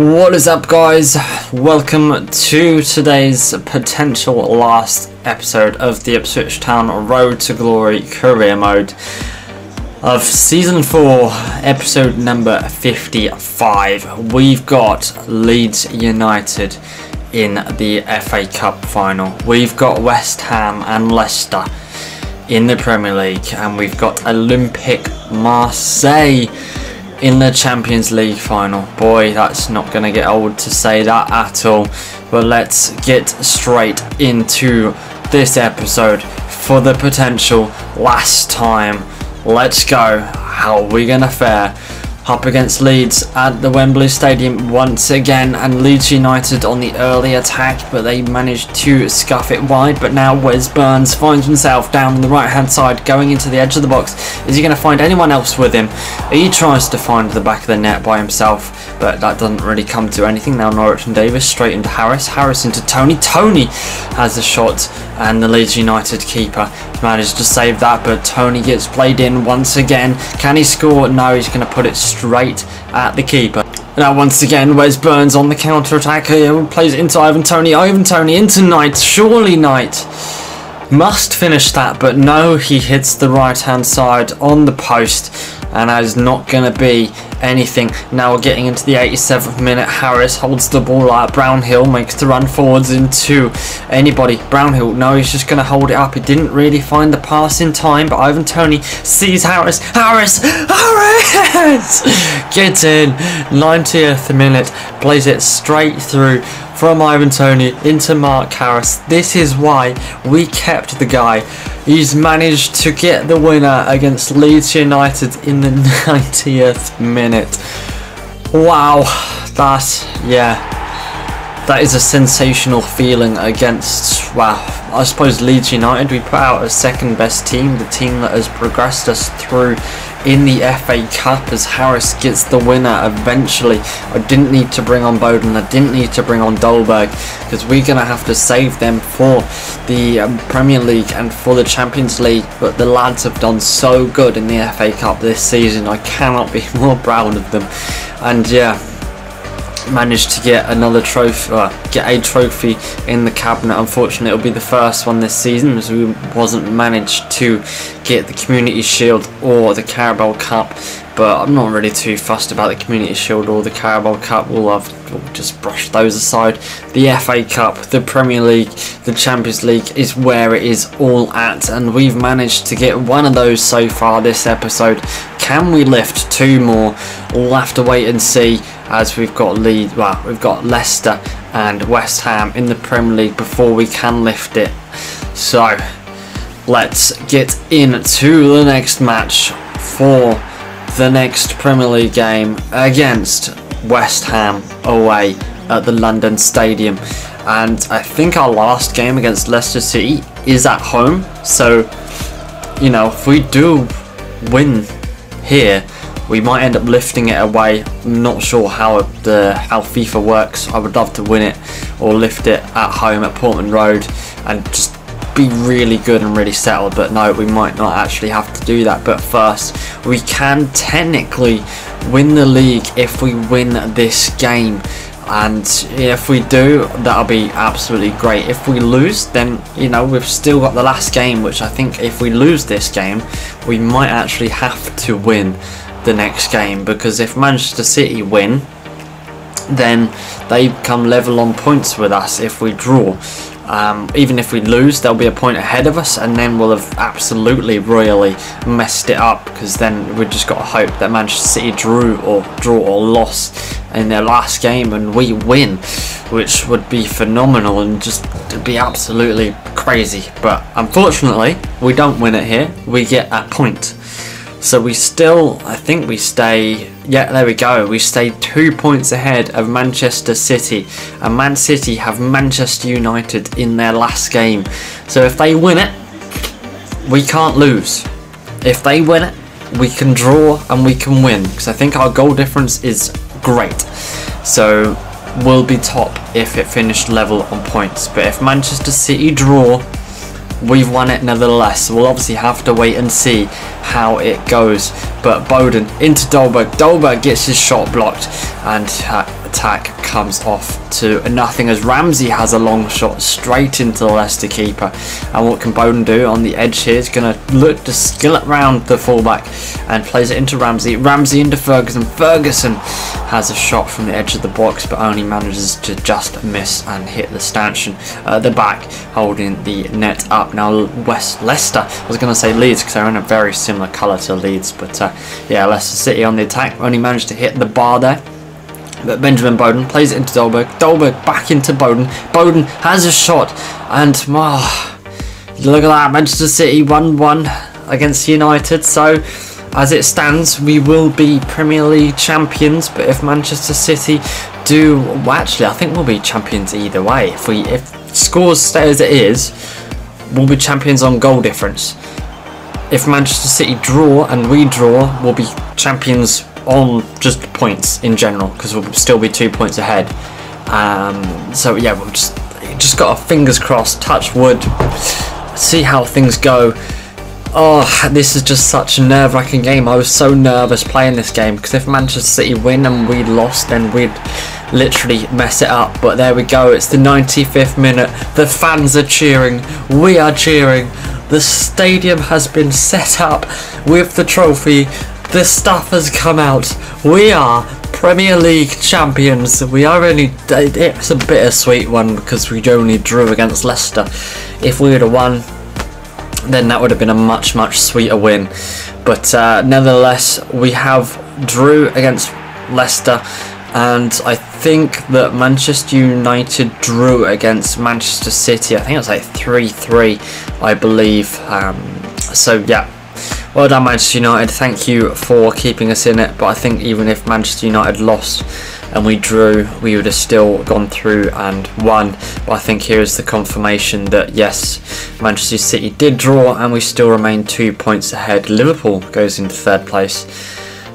What is up, guys? Welcome to today's potential last episode of the Ipswich Town Road to Glory career mode of season 4, episode number 55. We've got Leeds United in the FA Cup final. We've got West Ham and Leicester in the Premier League, and we've got Olympique Marseille in the Champions League final. Boy, that's not going to get old to say that at all. But let's get straight into this episode for the potential last time. Let's go. How are we going to fare? Up against Leeds at the Wembley Stadium once again, and Leeds United on the early attack, but they managed to scuff it wide. But now Wes Burns finds himself down on the right hand side, going into the edge of the box. Is he going to find anyone else with him? He tries to find the back of the net by himself, but that doesn't really come to anything. Now Norwich and Davis straight into Harris, Harris into Tony, Tony has the shot, and the Leeds United keeper managed to save that, but Tony gets played in once again. Can he score? No, he's going to put it straight at the keeper. Now once again, Wes Burns on the counter-attack here, plays it into Ivan Toney into Knight. Surely Knight must finish that, but no, he hits the right-hand side on the post, and that is not going to be anything. Now we're getting into the 87th minute. Harris holds the ball out. Brownhill makes the run forwards into anybody. Brownhill, no, he's just going to hold it up. He didn't really find the pass in time, but Ivan Toney sees Harris. Harris gets in. 90th minute, plays it straight through from Ivan Toney into Mark Harris. This is why we kept the guy. He's managed to get the winner against Leeds United in the 90th minute. Wow, that is a sensational feeling against, well, I suppose Leeds United. We put out a second best team, the team that has progressed us through in the FA Cup, as Harris gets the winner eventually. I didn't need to bring on Bowden, I didn't need to bring on Dolberg, because we're going to have to save them for the Premier League and for the Champions League. But the lads have done so good in the FA Cup this season. I cannot be more proud of them. And yeah, managed to get another trophy, get a trophy in the cabinet. Unfortunately, it'll be the first one this season, as we wasn't managed to get the Community Shield or the Carabao Cup. But I'm not really too fussed about the Community Shield or the Carabao Cup. We'll just brush those aside. The FA Cup, the Premier League, the Champions League is where it is all at, and we've managed to get one of those so far this episode. Can we lift two more? We'll have to wait and see, as we've got we've got Leicester and West Ham in the Premier League before we can lift it. So let's get into the next match for the next Premier League game against West Ham away at the London Stadium. And I think our last game against Leicester City is at home, so you know, if we do win here, we might end up lifting it away. I'm not sure how FIFA works. I would love to win it or lift it at home at Portman Road and just be really good and really settled, but no, we might not actually have to do that. But first, we can technically win the league if we win this game, and if we do, that'll be absolutely great. If we lose, then you know, we've still got the last game, which I think if we lose this game, we might actually have to win the next game, because if Manchester City win, then they come level on points with us. If we draw, even if we lose, they'll be a point ahead of us, and then we'll have absolutely royally messed it up, because then we've just got to hope that Manchester City draw or lost in their last game and we win, which would be phenomenal and just be absolutely crazy. But unfortunately, we don't win it here. We get a point. So we still, I think we stay, yeah, there we go, we stay 2 points ahead of Manchester City, and Man City have Manchester United in their last game. So if they win it, we can't lose. If they win it, we can draw and we can win, because I think our goal difference is great. So we'll be top if it finished level on points. But if Manchester City draw, we've won it nevertheless. So we'll obviously have to wait and see how it goes. But Bowden into Dolberg. Dolberg gets his shot blocked, and attack comes off to nothing as Ramsey has a long shot straight into the Leicester keeper. And what can Bowden do on the edge here? Is going to look to skill it round the fullback and plays it into Ramsey. Ramsey into Ferguson. Ferguson has a shot from the edge of the box but only manages to just miss and hit the stanchion at the back, holding the net up. Now Leicester, I was going to say Leeds because they're in a very similar colour to Leeds, but yeah, Leicester City on the attack only managed to hit the bar there. But Benjamin Bowden plays it into Dolberg. Dolberg back into Bowden. Bowden has a shot, and look at that, Manchester City 1-1 against United. So as it stands, we will be Premier League champions. But if Manchester City do, well, actually, I think we'll be champions either way. If scores stay as it is, we'll be champions on goal difference. If Manchester City draw and we draw, we'll be champions on just points in general, because we'll still be 2 points ahead. So yeah, we'll just got our fingers crossed, touch wood, see how things go. Oh, this is just such a nerve-wracking game. I was so nervous playing this game, because if Manchester City win and we lost, then we'd literally mess it up. But there we go, it's the 95th minute, the fans are cheering, we are cheering, the stadium has been set up with the trophy. The stuff has come out. We are Premier League champions. We are only, it's a bittersweet one because we only drew against Leicester. If we would have won, then that would have been a much sweeter win. But nevertheless, we have drew against Leicester, and I think that Manchester United drew against Manchester City. I think it was like 3-3, I believe. So yeah. Well done, Manchester United. Thank you for keeping us in it. But I think even if Manchester United lost and we drew, we would have still gone through and won. But I think here is the confirmation that yes, Manchester City did draw and we still remain 2 points ahead. Liverpool goes into third place.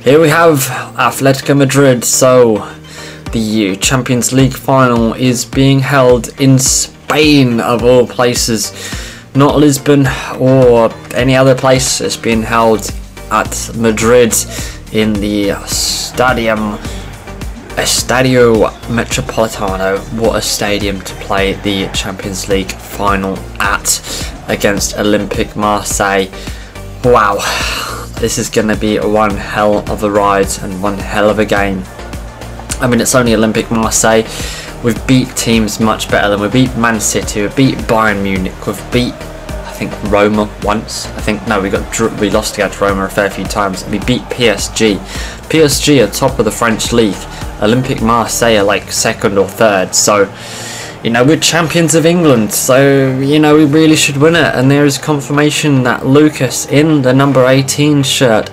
Here we have Atletico Madrid. So the Champions League final is being held in Spain, of all places. Not Lisbon or any other place. It's being held at Madrid in the Estadio Metropolitano. What a stadium to play the Champions League final at, against Olympique Marseille. Wow, this is going to be one hell of a ride and one hell of a game. I mean, it's only Olympique Marseille. We've beat teams much better than we beat Man City, we beat Bayern Munich, we've beat, I think, Roma once. I think, no, we lost against Roma a fair few times. We beat PSG. PSG are top of the French league. Olympique Marseille are like second or third. So, you know, we're champions of England. So, you know, we really should win it. And there is confirmation that Lucas in the number 18 shirt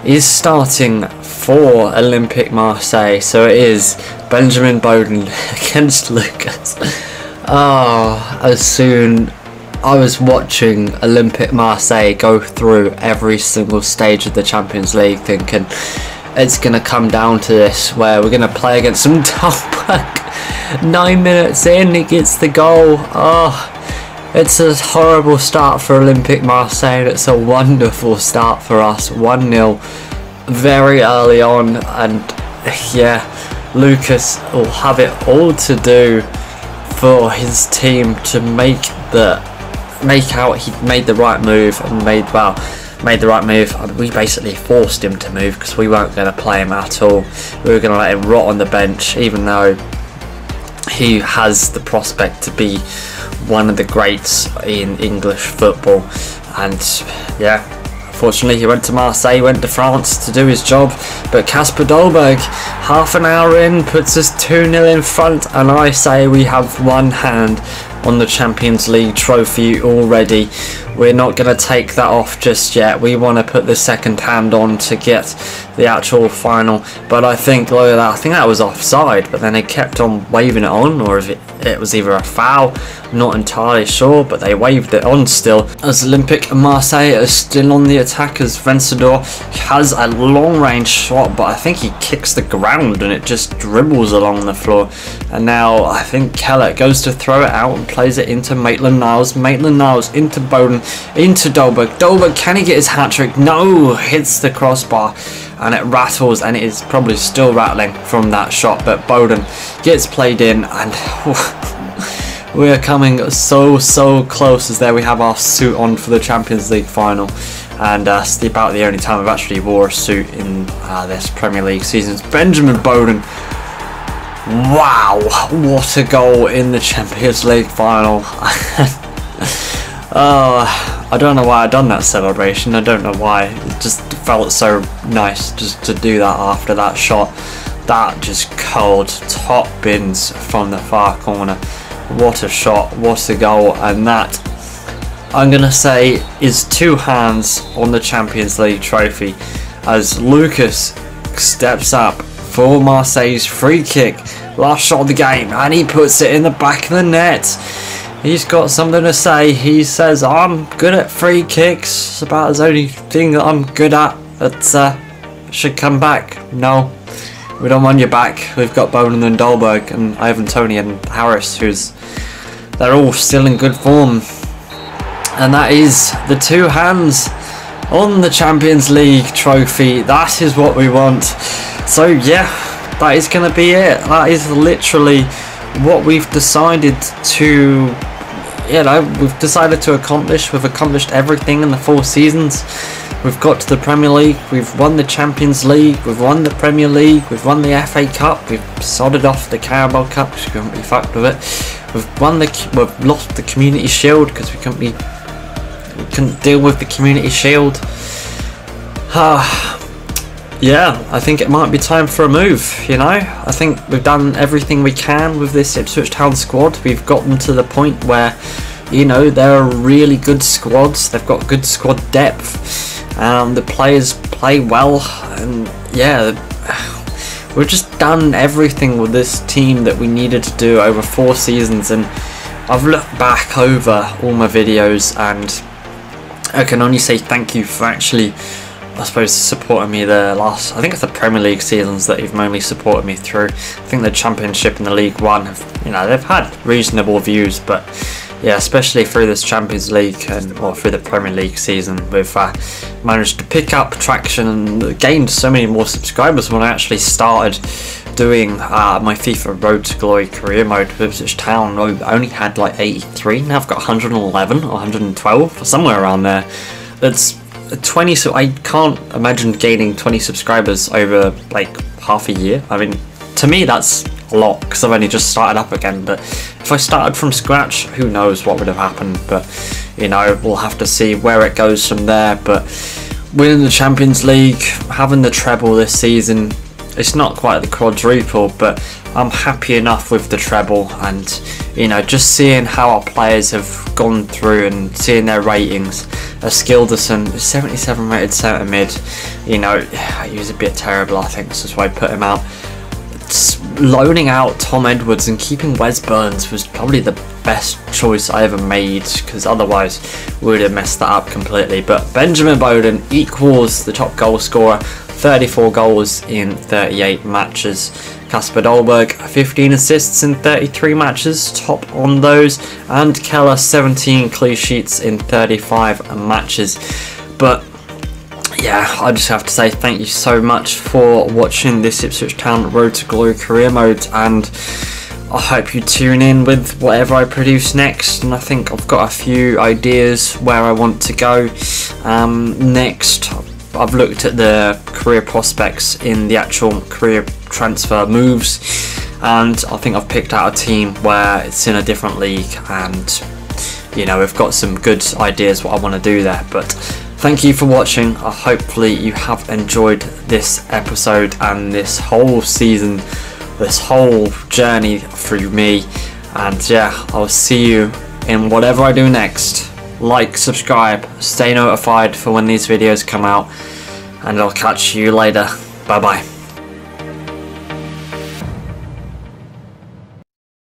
is starting for Olympique Marseille. So it is Benjamin Bowden against Lucas. Oh, as soon I was watching Olympique Marseille go through every single stage of the Champions League, thinking it's going to come down to this, where we're going to play against some Dolberg. 9 minutes in, he gets the goal. Oh, it's a horrible start for Olympique Marseille, and it's a wonderful start for us. 1-0 very early on, and yeah, Lucas will have it all to do for his team to make out he made the right move and made the right move. We basically forced him to move because we weren't going to play him at all. We were going to let him rot on the bench, even though he has the prospect to be one of the greats in English football. And yeah, fortunately he went to Marseille, went to France to do his job. But Kasper Dolberg, half an hour in, puts us 2-0 in front, and I say we have one hand on the Champions League trophy already. We're not going to take that off just yet. We want to put the second hand on to get the actual final. But I think, look at that, I think that was offside, but then they kept on waving it on, or if it was either a foul, I'm not entirely sure, but they waved it on still. As Olympique Marseille is still on the attack, as Vencedor has a long range shot, but I think he kicks the ground and it just dribbles along the floor. And now I think Kellett goes to throw it out and plays it into Maitland-Niles. Maitland-Niles into Bowden. into Dolberg. Dolberg, can he get his hat-trick? No, hits the crossbar and it rattles, and it is probably still rattling from that shot, but Bowden gets played in, and we are coming so close, as there we have our suit on for the Champions League final. And it's about the only time I've actually wore a suit in this Premier League season. It's Benjamin Bowden. Wow, what a goal in the Champions League final. I don't know why I done that celebration. I don't know why. It just felt so nice just to do that after that shot. That just cold top bins from the far corner. What a shot, what a goal, and that, I'm going to say, is 2 hands on the Champions League trophy as Lucas steps up for Marseille's free kick. Last shot of the game, and he puts it in the back of the net. He's got something to say. He says, I'm good at free kicks. It's about the only thing that I'm good at. That should come back. No, we don't want you back. We've got Bowden and Dolberg and Ivan Toney and Harris, they're all still in good form. And that is the 2 hands on the Champions League trophy. That is what we want. So yeah, that is going to be it. That is literally what we've decided to, we've decided to accomplish. We've accomplished everything in the 4 seasons. We've got to the Premier League, we've won the Champions League, we've won the Premier League, we've won the FA Cup, we've sodded off the Carabao Cup because we couldn't be fucked with it. We've lost the Community Shield because we couldn't deal with the Community Shield. Yeah, I think it might be time for a move, you know. I think we've done everything we can with this Ipswich Town squad. We've gotten to the point where, you know, they're really good squads. They've got good squad depth. The players play well, and yeah, we've just done everything with this team that we needed to do over 4 seasons. And I've looked back over all my videos, and I can only say thank you for actually, I suppose, supporting me the last, I think it's the Premier League seasons that you've mainly supported me through. I think the Championship and the League One have, you know, they've had reasonable views, but yeah, especially through this Champions League and through the Premier League season, we've managed to pick up traction and gained so many more subscribers. When I actually started doing my FIFA Road to Glory career mode with Ipswich Town, I only had like 83. Now I've got 111 or 112, somewhere around there. That's 20, so I can't imagine gaining 20 subscribers over like half a year. I mean, to me that's a lot because I've only just started up again, but if I started from scratch, who knows what would have happened. But you know, we'll have to see where it goes from there. But winning the Champions League, having the treble this season, it's not quite the quadruple, but I'm happy enough with the treble. And you know, just seeing how our players have gone through and seeing their ratings. Skilderson, 77 rated centre mid, you know, he was a bit terrible, I think, so that's why I put him out. Loaning out Tom Edwards and keeping Wes Burns was probably the best choice I ever made, because otherwise we would have messed that up completely. But Benjamin Bowden equals the top goal scorer, 34 goals in 38 matches. Kasper Dolberg, 15 assists in 33 matches, top on those, and Keller, 17 clean sheets in 35 matches. But yeah, I just have to say thank you so much for watching this Ipswich Town Road to Glory career mode, and I hope you tune in with whatever I produce next. And I think I've got a few ideas where I want to go next. I've looked at the career prospects in the actual career transfer moves, and I think I've picked out a team where it's in a different league, and you know, we've got some good ideas what I want to do there. But thank you for watching. Hopefully you have enjoyed this episode and this whole season, this whole journey through me. And yeah, I'll see you in whatever I do next. Like, subscribe, stay notified for when these videos come out, and I'll catch you later. Bye bye.